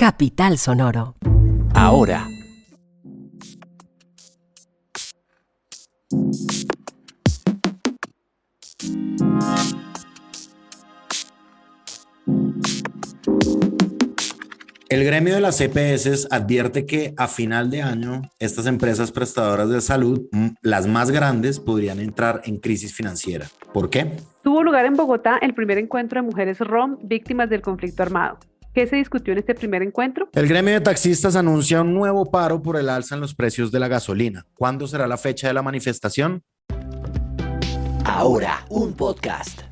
Capital Sonoro. Ahora. El gremio de las EPS advierte que a final de año estas empresas prestadoras de salud, las más grandes, podrían entrar en crisis financiera. ¿Por qué? Tuvo lugar en Bogotá el primer encuentro de mujeres rom víctimas del conflicto armado. ¿Qué se discutió en este primer encuentro? El gremio de taxistas anuncia un nuevo paro por el alza en los precios de la gasolina. ¿Cuándo será la fecha de la manifestación? Ahora, un podcast.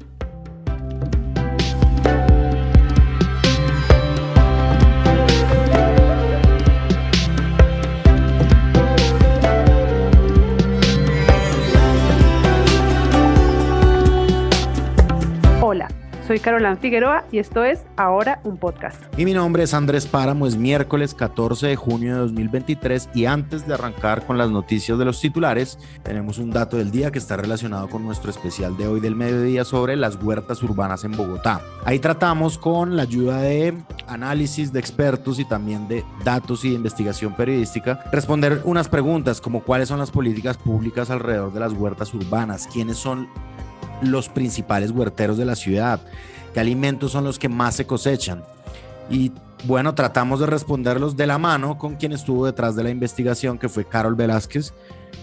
Hola, soy Carolán Figueroa y esto es Ahora un podcast. Y mi nombre es Andrés Páramo, es miércoles 14 de junio de 2023 y antes de arrancar con las noticias de los titulares, tenemos un dato del día que está relacionado con nuestro especial de hoy del mediodía sobre las huertas urbanas en Bogotá. Ahí tratamos con la ayuda de análisis de expertos y también de datos y de investigación periodística, responder unas preguntas como cuáles son las políticas públicas alrededor de las huertas urbanas, quiénes son los principales huerteros de la ciudad, qué alimentos son los que más se cosechan. Y bueno, tratamos de responderlos de la mano con quien estuvo detrás de la investigación, que fue Carol Velázquez,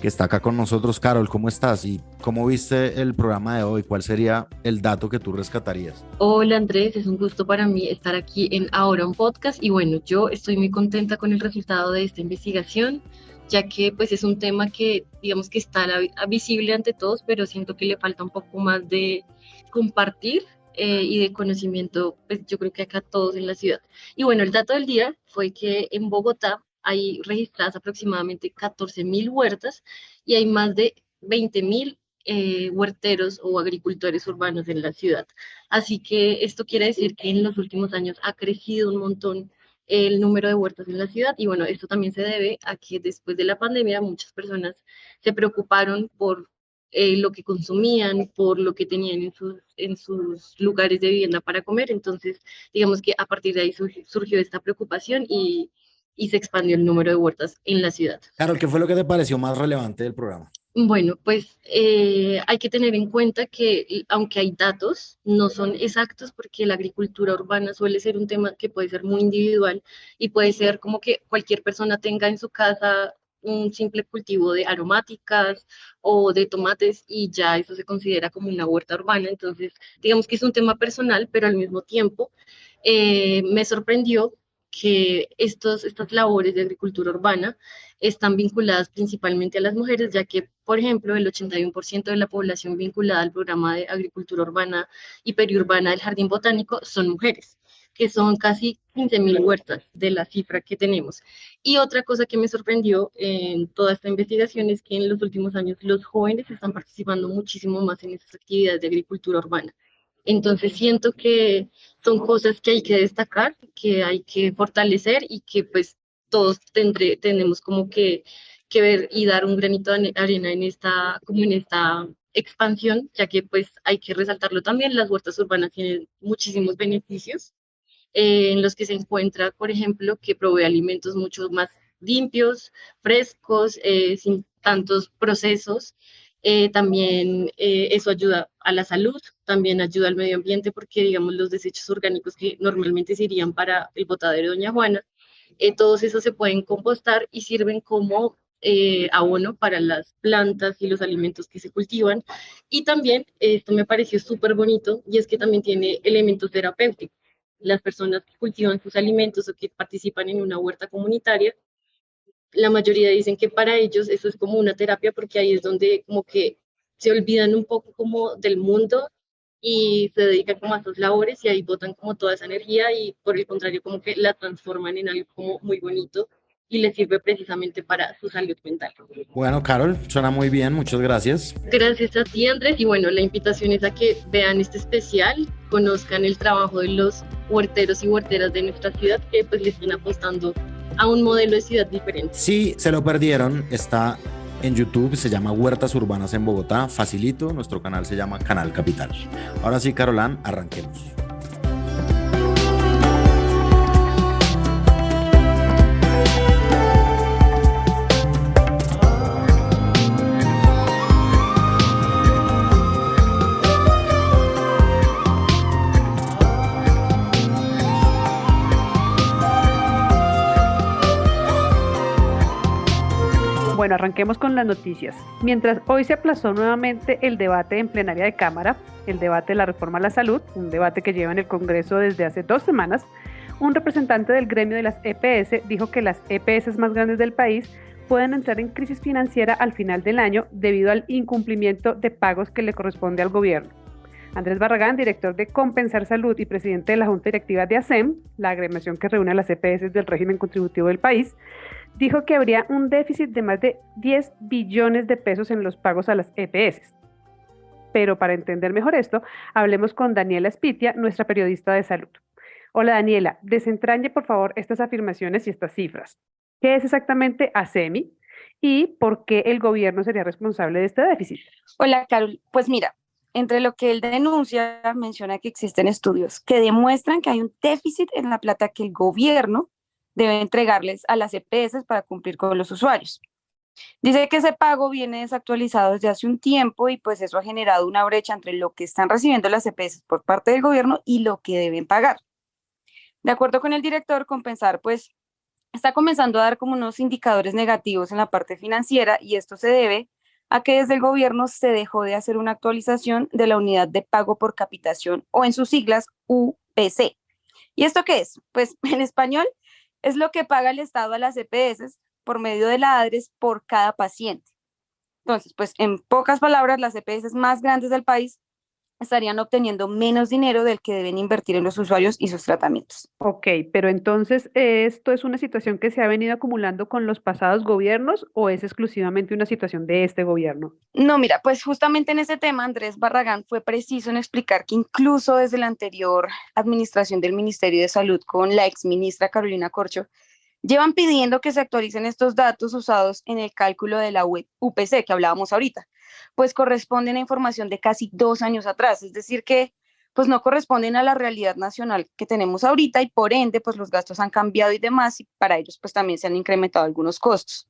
que está acá con nosotros. Carol, ¿cómo estás? ¿Y cómo viste el programa de hoy? ¿Cuál sería el dato que tú rescatarías? Hola Andrés, es un gusto para mí estar aquí en Ahora un podcast y bueno, yo estoy muy contenta con el resultado de esta investigación, ya que pues es un tema que digamos que está visible ante todos, pero siento que le falta un poco más de compartir y de conocimiento, pues yo creo que acá todos en la ciudad. Y bueno, el dato del día fue que en Bogotá hay registradas aproximadamente 14.000 huertas y hay más de 20.000 huerteros o agricultores urbanos en la ciudad. Así que esto quiere decir que en los últimos años ha crecido un montón el número de huertas en la ciudad y bueno, esto también se debe a que después de la pandemia muchas personas se preocuparon por lo que consumían, por lo que tenían en sus lugares de vivienda para comer, entonces digamos que a partir de ahí surgió esta preocupación y se expandió el número de huertas en la ciudad. Carol, ¿qué fue lo que te pareció más relevante del programa? Bueno, pues hay que tener en cuenta que aunque hay datos, no son exactos porque la agricultura urbana suele ser un tema que puede ser muy individual y puede ser como que cualquier persona tenga en su casa un simple cultivo de aromáticas o de tomates y ya eso se considera como una huerta urbana. Entonces, digamos que es un tema personal, pero al mismo tiempo me sorprendió que estas labores de agricultura urbana están vinculadas principalmente a las mujeres, ya que, por ejemplo, el 81% de la población vinculada al programa de agricultura urbana y periurbana del Jardín Botánico son mujeres, que son casi 15.000 huertas de la cifra que tenemos. Y otra cosa que me sorprendió en toda esta investigación es que en los últimos años los jóvenes están participando muchísimo más en estas actividades de agricultura urbana. Entonces siento que son cosas que hay que destacar, que hay que fortalecer y que pues todos tenemos como que ver y dar un granito de arena como en esta expansión, ya que pues hay que resaltarlo también, las huertas urbanas tienen muchísimos beneficios en los que se encuentra, por ejemplo, que provee alimentos mucho más limpios, frescos, sin tantos procesos. También eso ayuda a la salud, también ayuda al medio ambiente porque, digamos, los desechos orgánicos que normalmente se irían para el botadero de Doña Juana, todos esos se pueden compostar y sirven como abono para las plantas y los alimentos que se cultivan. Y también esto me pareció súper bonito y es que también tiene elementos terapéuticos. Las personas que cultivan sus alimentos o que participan en una huerta comunitaria, la mayoría dicen que para ellos eso es como una terapia porque ahí es donde como que se olvidan un poco como del mundo y se dedican como a sus labores y ahí botan como toda esa energía y por el contrario como que la transforman en algo como muy bonito y les sirve precisamente para su salud mental. Bueno, Carol, suena muy bien, muchas gracias. Gracias a ti, Andrés, y bueno, la invitación es a que vean este especial, conozcan el trabajo de los huerteros y huerteras de nuestra ciudad que pues le están apostando a un modelo de ciudad diferente. Si se lo perdieron, está en YouTube, se llama Huertas Urbanas en Bogotá, facilito, nuestro canal se llama Canal Capital. Ahora sí, Carolán, arranquemos. Bueno, arranquemos con las noticias. Mientras hoy se aplazó nuevamente el debate en plenaria de Cámara, el debate de la reforma a la salud, un debate que lleva en el Congreso desde hace 2 semanas, un representante del gremio de las EPS dijo que las EPS más grandes del país pueden entrar en crisis financiera al final del año debido al incumplimiento de pagos que le corresponde al gobierno. Andrés Barragán, director de Compensar Salud y presidente de la Junta Directiva de ASEM, la agremiación que reúne a las EPS del régimen contributivo del país, dijo que habría un déficit de más de 10 billones de pesos en los pagos a las EPS. Pero para entender mejor esto, hablemos con Daniela Espitia, nuestra periodista de salud. Hola Daniela, desentrañe por favor estas afirmaciones y estas cifras. ¿Qué es exactamente ASEMI y por qué el gobierno sería responsable de este déficit? Hola, Carol. Pues mira, entre lo que él denuncia, menciona que existen estudios que demuestran que hay un déficit en la plata que el gobierno debe entregarles a las EPS para cumplir con los usuarios. Dice que ese pago viene desactualizado desde hace un tiempo y pues eso ha generado una brecha entre lo que están recibiendo las EPS por parte del gobierno y lo que deben pagar. De acuerdo con el director, Compensar pues está comenzando a dar como unos indicadores negativos en la parte financiera y esto se debe a que desde el gobierno se dejó de hacer una actualización de la unidad de pago por capitación o en sus siglas UPC. ¿Y esto qué es? Pues en español es lo que paga el Estado a las EPS por medio de la ADRES por cada paciente. Entonces, pues en pocas palabras, las EPS más grandes del país estarían obteniendo menos dinero del que deben invertir en los usuarios y sus tratamientos. Ok, pero entonces, ¿esto es una situación que se ha venido acumulando con los pasados gobiernos o es exclusivamente una situación de este gobierno? No, mira, pues justamente en ese tema Andrés Barragán fue preciso en explicar que incluso desde la anterior administración del Ministerio de Salud con la exministra Carolina Corcho, llevan pidiendo que se actualicen estos datos usados en el cálculo de la UPC que hablábamos ahorita, pues corresponden a información de casi 2 años atrás, es decir que pues no corresponden a la realidad nacional que tenemos ahorita y por ende pues los gastos han cambiado y demás y para ellos pues también se han incrementado algunos costos.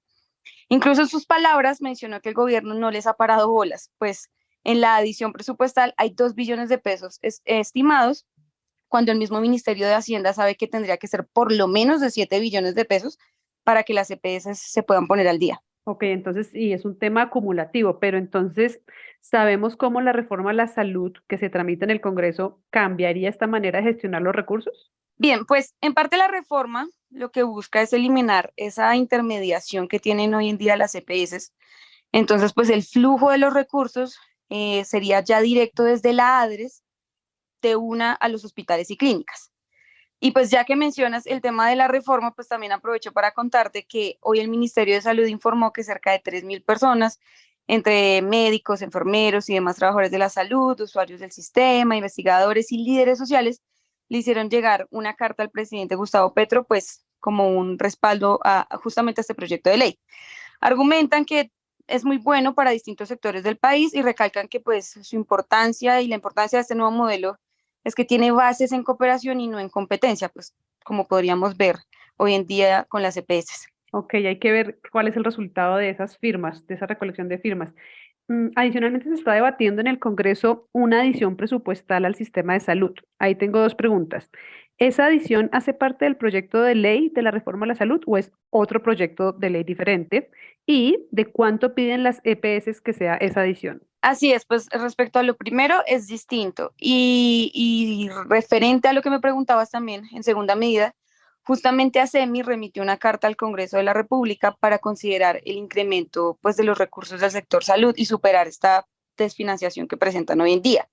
Incluso en sus palabras mencionó que el gobierno no les ha parado bolas, pues en la adición presupuestal hay 2 billones de pesos estimados cuando el mismo Ministerio de Hacienda sabe que tendría que ser por lo menos de 7 billones de pesos para que las EPS se puedan poner al día. Ok, entonces, y es un tema acumulativo, pero entonces, ¿sabemos cómo la reforma a la salud que se tramita en el Congreso cambiaría esta manera de gestionar los recursos? Bien, pues en parte la reforma lo que busca es eliminar esa intermediación que tienen hoy en día las EPS. Entonces, pues el flujo de los recursos sería ya directo desde la ADRES de una a los hospitales y clínicas. Y pues ya que mencionas el tema de la reforma, pues también aprovecho para contarte que hoy el Ministerio de Salud informó que cerca de 3.000 personas, entre médicos, enfermeros y demás trabajadores de la salud, usuarios del sistema, investigadores y líderes sociales, le hicieron llegar una carta al presidente Gustavo Petro, pues como un respaldo a justamente a este proyecto de ley. Argumentan que es muy bueno para distintos sectores del país y recalcan que pues su importancia y la importancia de este nuevo modelo es que tiene bases en cooperación y no en competencia, pues como podríamos ver hoy en día con las EPS. Ok, hay que ver cuál es el resultado de esas firmas, de esa recolección de firmas. Adicionalmente, se está debatiendo en el Congreso una adición presupuestal al sistema de salud. Ahí tengo 2 preguntas. ¿Esa adición hace parte del proyecto de ley de la reforma a la salud o es otro proyecto de ley diferente? ¿Y de cuánto piden las EPS que sea esa adición? Así es, pues respecto a lo primero es distinto y referente a lo que me preguntabas también en segunda medida, justamente ASEMI remitió una carta al Congreso de la República para considerar el incremento pues, de los recursos del sector salud y superar esta desfinanciación que presentan hoy en día.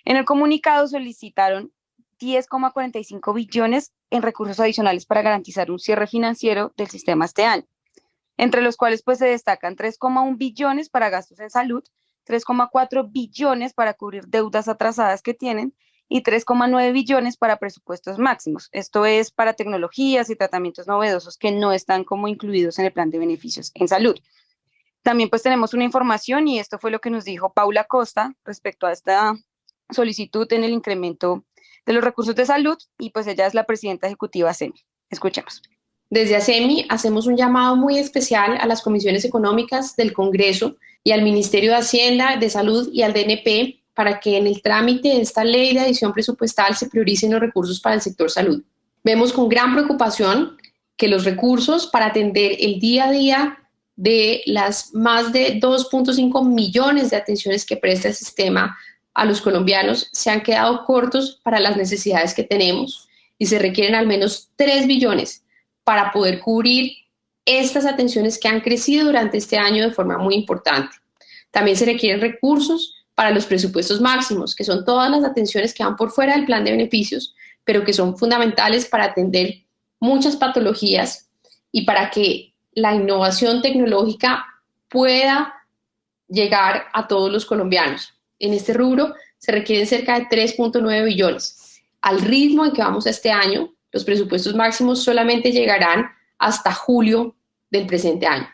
En el comunicado solicitaron 10,45 billones en recursos adicionales para garantizar un cierre financiero del sistema este año, entre los cuales pues, se destacan 3,1 billones para gastos en salud, 3,4 billones para cubrir deudas atrasadas que tienen y 3,9 billones para presupuestos máximos. Esto es para tecnologías y tratamientos novedosos que no están como incluidos en el plan de beneficios en salud. También pues tenemos una información y esto fue lo que nos dijo Paula Costa respecto a esta solicitud en el incremento de los recursos de salud y pues ella es la presidenta ejecutiva de ASEMI. Escuchemos. Desde ASEMI hacemos un llamado muy especial a las comisiones económicas del Congreso y al Ministerio de Hacienda, de Salud y al DNP para que en el trámite de esta ley de adición presupuestal se prioricen los recursos para el sector salud. Vemos con gran preocupación que los recursos para atender el día a día de las más de 2.5 millones de atenciones que presta el sistema a los colombianos se han quedado cortos para las necesidades que tenemos y se requieren al menos 3 billones para poder cubrir estas atenciones que han crecido durante este año de forma muy importante. También se requieren recursos para los presupuestos máximos, que son todas las atenciones que van por fuera del plan de beneficios, pero que son fundamentales para atender muchas patologías y para que la innovación tecnológica pueda llegar a todos los colombianos. En este rubro se requieren cerca de 3.9 billones. Al ritmo en que vamos este año, los presupuestos máximos solamente llegarán hasta julio del presente año.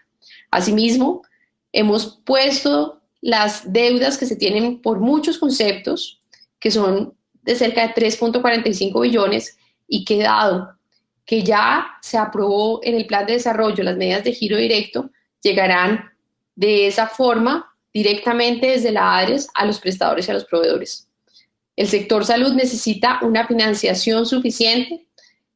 Asimismo, hemos puesto las deudas que se tienen por muchos conceptos, que son de cerca de 3.45 billones, y que dado que ya se aprobó en el plan de desarrollo las medidas de giro directo, llegarán de esa forma directamente desde la ADRES a los prestadores y a los proveedores. El sector salud necesita una financiación suficiente,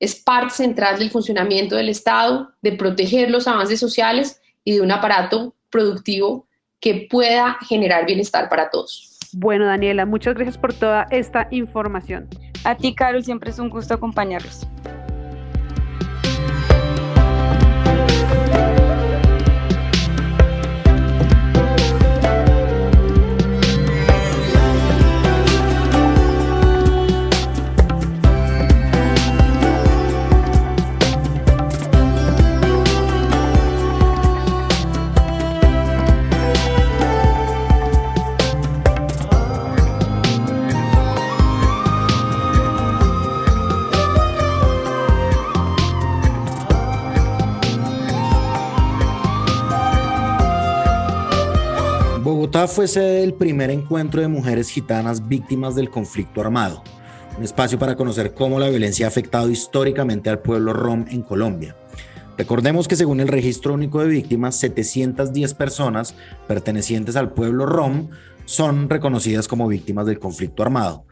es parte central del funcionamiento del Estado, de proteger los avances sociales y de un aparato productivo que pueda generar bienestar para todos. Bueno, Daniela, muchas gracias por toda esta información. A ti, Carol, siempre es un gusto acompañarlos. Bogotá fue sede del primer encuentro de mujeres gitanas víctimas del conflicto armado, un espacio para conocer cómo la violencia ha afectado históricamente al pueblo rom en Colombia. Recordemos que según el Registro Único de Víctimas, 710 personas pertenecientes al pueblo rom son reconocidas como víctimas del conflicto armado.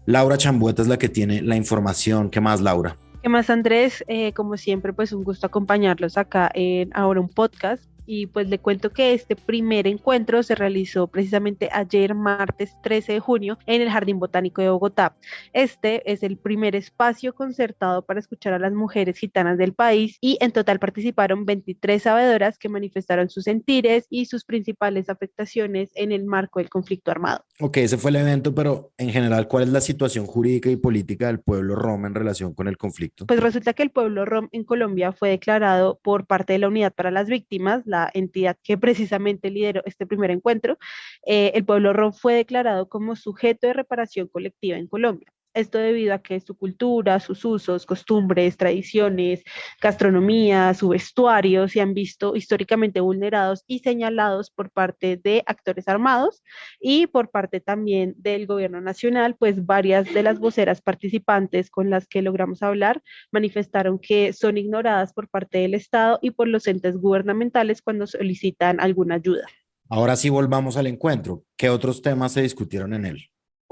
Laura Chambueta es la que tiene la información. ¿Qué más, Laura? ¿Qué más, Andrés? Como siempre, pues un gusto acompañarlos acá en Ahora un Podcast. Y pues le cuento que este primer encuentro se realizó precisamente ayer, martes 13 de junio, en el Jardín Botánico de Bogotá. Este es el primer espacio concertado para escuchar a las mujeres gitanas del país y en total participaron 23 sabedoras que manifestaron sus sentires y sus principales afectaciones en el marco del conflicto armado. Ok, ese fue el evento, pero en general, ¿cuál es la situación jurídica y política del pueblo rom en relación con el conflicto? Pues resulta que el pueblo rom en Colombia fue declarado por parte de la Unidad para las Víctimas, la entidad que precisamente lideró este primer encuentro. El pueblo rom fue declarado como sujeto de reparación colectiva en Colombia. Esto debido a que su cultura, sus usos, costumbres, tradiciones, gastronomía, su vestuario se han visto históricamente vulnerados y señalados por parte de actores armados y por parte también del gobierno nacional, pues varias de las voceras participantes con las que logramos hablar manifestaron que son ignoradas por parte del Estado y por los entes gubernamentales cuando solicitan alguna ayuda. Ahora sí volvamos al encuentro. ¿Qué otros temas se discutieron en él?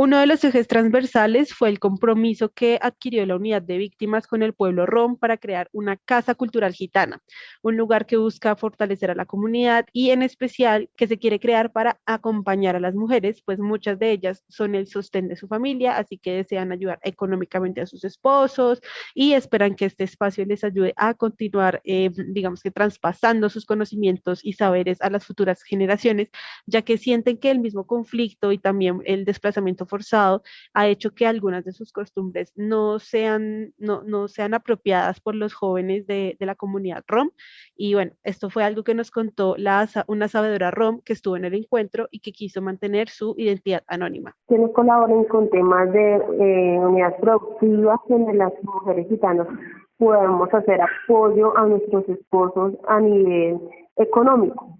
Uno de los ejes transversales fue el compromiso que adquirió la Unidad de Víctimas con el pueblo rom para crear una casa cultural gitana, un lugar que busca fortalecer a la comunidad y en especial que se quiere crear para acompañar a las mujeres, pues muchas de ellas son el sostén de su familia, así que desean ayudar económicamente a sus esposos y esperan que este espacio les ayude a continuar, digamos que traspasando sus conocimientos y saberes a las futuras generaciones, ya que sienten que el mismo conflicto y también el desplazamiento forzado ha hecho que algunas de sus costumbres no sean apropiadas por los jóvenes de la comunidad rom. Y bueno, esto fue algo que nos contó una sabedora rom que estuvo en el encuentro y que quiso mantener su identidad anónima. Quienes colaboren con temas de unidades productivas en las mujeres gitanas podemos hacer apoyo a nuestros esposos a nivel económico.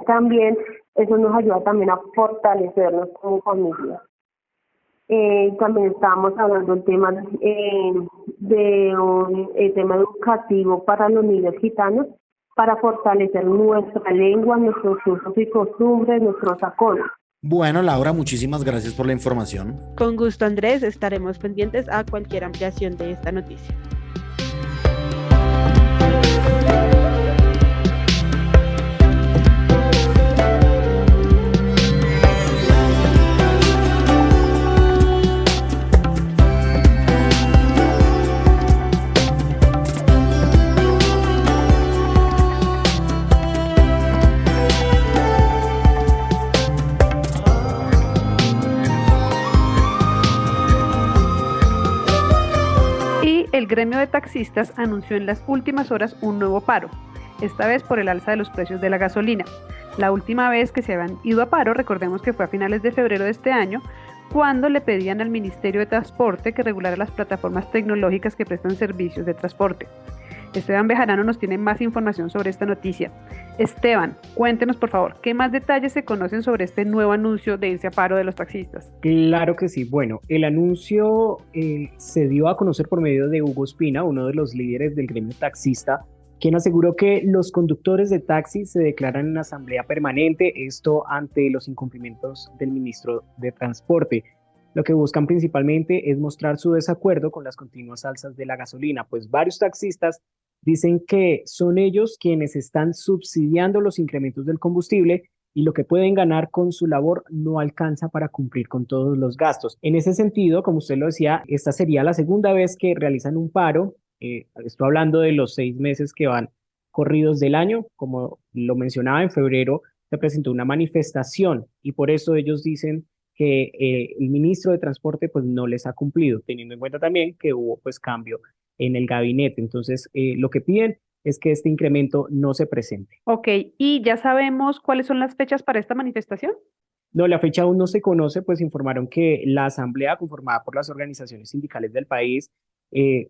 También eso nos ayuda también a fortalecernos como familia. También estábamos hablando del tema de un tema educativo para los niños gitanos para fortalecer nuestra lengua, nuestros usos y costumbres, nuestros sacones. Bueno, Laura, muchísimas gracias por la información. Con gusto, Andrés, estaremos pendientes a cualquier ampliación de esta noticia. gremio de taxistas anunció en las últimas horas un nuevo paro, esta vez por el alza de los precios de la gasolina. La última vez que se habían ido a paro, recordemos que fue a finales de febrero de este año, cuando le pedían al Ministerio de Transporte que regulara las plataformas tecnológicas que prestan servicios de transporte. Esteban Bejarano nos tiene más información sobre esta noticia. Esteban, cuéntenos por favor, ¿qué más detalles se conocen sobre este nuevo anuncio de irse a paro de los taxistas? Claro que sí. Bueno, el anuncio se dio a conocer por medio de Hugo Espina, uno de los líderes del gremio taxista, quien aseguró que los conductores de taxi se declaran en asamblea permanente, esto ante los incumplimientos del ministro de Transporte. Lo que buscan principalmente es mostrar su desacuerdo con las continuas alzas de la gasolina, pues varios taxistas dicen que son ellos quienes están subsidiando los incrementos del combustible y lo que pueden ganar con su labor no alcanza para cumplir con todos los gastos. En ese sentido, como usted lo decía, esta sería la segunda vez que realizan un paro. Estoy hablando de los 6 meses que van corridos del año. Como lo mencionaba, en febrero se presentó una manifestación y por eso ellos dicen que el ministro de Transporte pues no les ha cumplido, teniendo en cuenta también que hubo pues cambio en el gabinete. Entonces, lo que piden es que este incremento no se presente. Ok, ¿y ya sabemos cuáles son las fechas para esta manifestación? No, la fecha aún no se conoce, pues informaron que la asamblea conformada por las organizaciones sindicales del país,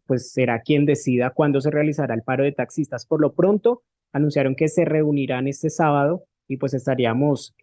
pues será quien decida cuándo se realizará el paro de taxistas. Por lo pronto, anunciaron que se reunirán este sábado y pues estaríamos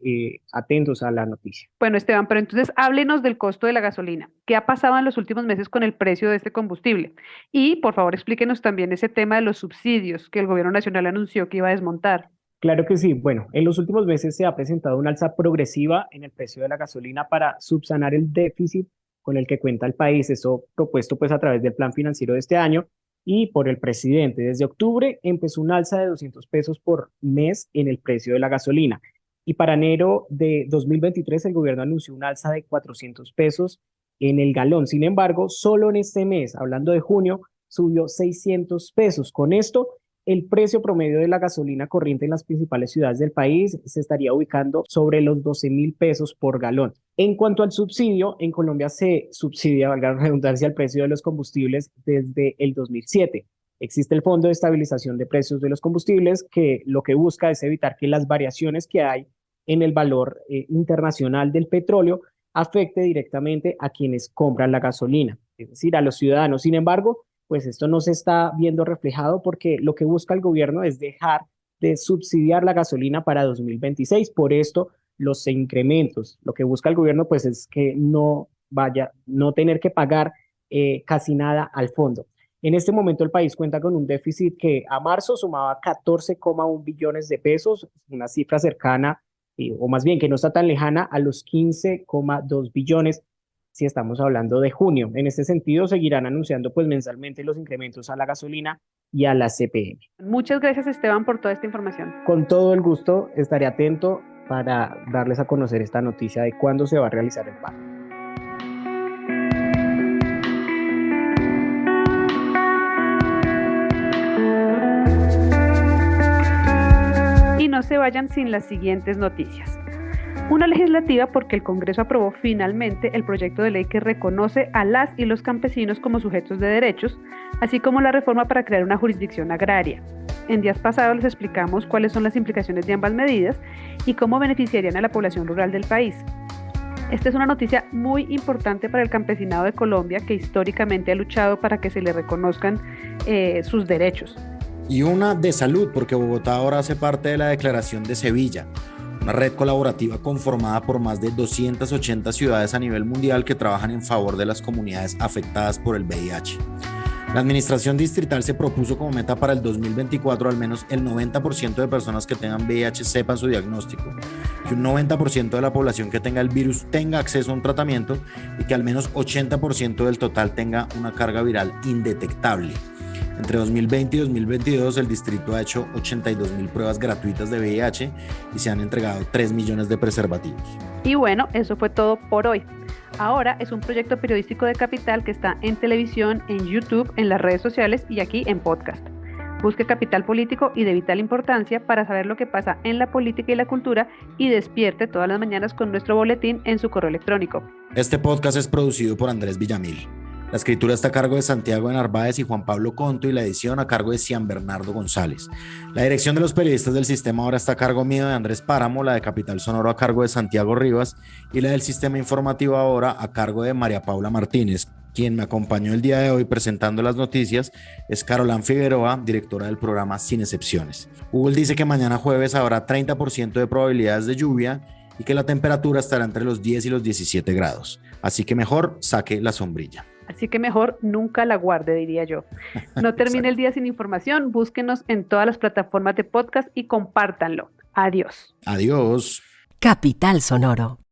atentos a la noticia. Bueno, Esteban, pero entonces háblenos del costo de la gasolina. ¿Qué ha pasado en los últimos meses con el precio de este combustible? Y por favor explíquenos también ese tema de los subsidios que el gobierno nacional anunció que iba a desmontar. Claro que sí. Bueno, en los últimos meses se ha presentado una alza progresiva en el precio de la gasolina para subsanar el déficit con el que cuenta el país. Eso propuesto pues a través del plan financiero de este año y por el presidente. Desde octubre empezó una alza de 200 pesos por mes en el precio de la gasolina. Y para enero de 2023 el gobierno anunció una alza de 400 pesos en el galón. Sin embargo, solo en este mes, hablando de junio, subió 600 pesos. Con esto, el precio promedio de la gasolina corriente en las principales ciudades del país se estaría ubicando sobre los 12.000 pesos por galón. En cuanto al subsidio, en Colombia se subsidia, valga la redundancia, el precio de los combustibles desde el 2007. Existe el Fondo de Estabilización de Precios de los Combustibles que lo que busca es evitar que las variaciones que hay en el valor internacional del petróleo afecte directamente a quienes compran la gasolina, es decir, a los ciudadanos. Sin embargo, pues esto no se está viendo reflejado porque lo que busca el gobierno es dejar de subsidiar la gasolina para 2026. Por esto, los incrementos, lo que busca el gobierno pues es que no tener que pagar casi nada al fondo. En este momento el país cuenta con un déficit que a marzo sumaba 14,1 billones de pesos, una cifra cercana, o más bien que no está tan lejana a los 15,2 billones si estamos hablando de junio. En este sentido, seguirán anunciando pues mensualmente los incrementos a la gasolina y a la CPM. Muchas gracias, Esteban, por toda esta información. Con todo el gusto, estaré atento para darles a conocer esta noticia de cuándo se va a realizar el paro. Y no se vayan sin las siguientes noticias. Una legislativa porque el Congreso aprobó finalmente el proyecto de ley que reconoce a las y los campesinos como sujetos de derechos, así como la reforma para crear una jurisdicción agraria. En días pasados les explicamos cuáles son las implicaciones de ambas medidas y cómo beneficiarían a la población rural del país. Esta es una noticia muy importante para el campesinado de Colombia que históricamente ha luchado para que se le reconozcan sus derechos. Y una de salud, porque Bogotá ahora hace parte de la Declaración de Sevilla, una red colaborativa conformada por más de 280 ciudades a nivel mundial que trabajan en favor de las comunidades afectadas por el VIH. La administración distrital se propuso como meta para el 2024 al menos el 90% de personas que tengan VIH sepan su diagnóstico, que un 90% de la población que tenga el virus tenga acceso a un tratamiento y que al menos 80% del total tenga una carga viral indetectable. Entre 2020 y 2022, el distrito ha hecho 82.000 pruebas gratuitas de VIH y se han entregado 3 millones de preservativos. Y bueno, eso fue todo por hoy. Ahora es un proyecto periodístico de Capital que está en televisión, en YouTube, en las redes sociales y aquí en podcast. Busque Capital Político y de vital importancia para saber lo que pasa en la política y la cultura y despierte todas las mañanas con nuestro boletín en su correo electrónico. Este podcast es producido por Andrés Villamil. La escritura está a cargo de Santiago de Narváez y Juan Pablo Conto y la edición a cargo de Cian Bernardo González. La dirección de los periodistas del sistema ahora está a cargo mío de Andrés Páramo, la de Capital Sonoro a cargo de Santiago Rivas y la del sistema informativo ahora a cargo de María Paula Martínez. Quien me acompañó el día de hoy presentando las noticias es Carolán Figueroa, directora del programa Sin Excepciones. Google dice que mañana jueves habrá 30% de probabilidades de lluvia y que la temperatura estará entre los 10 y los 17 grados. Así que mejor saque la sombrilla. Así que mejor nunca la guarde, diría yo. No termine el día sin información, búsquenos en todas las plataformas de podcast y compártanlo. Adiós. Adiós. Capital Sonoro.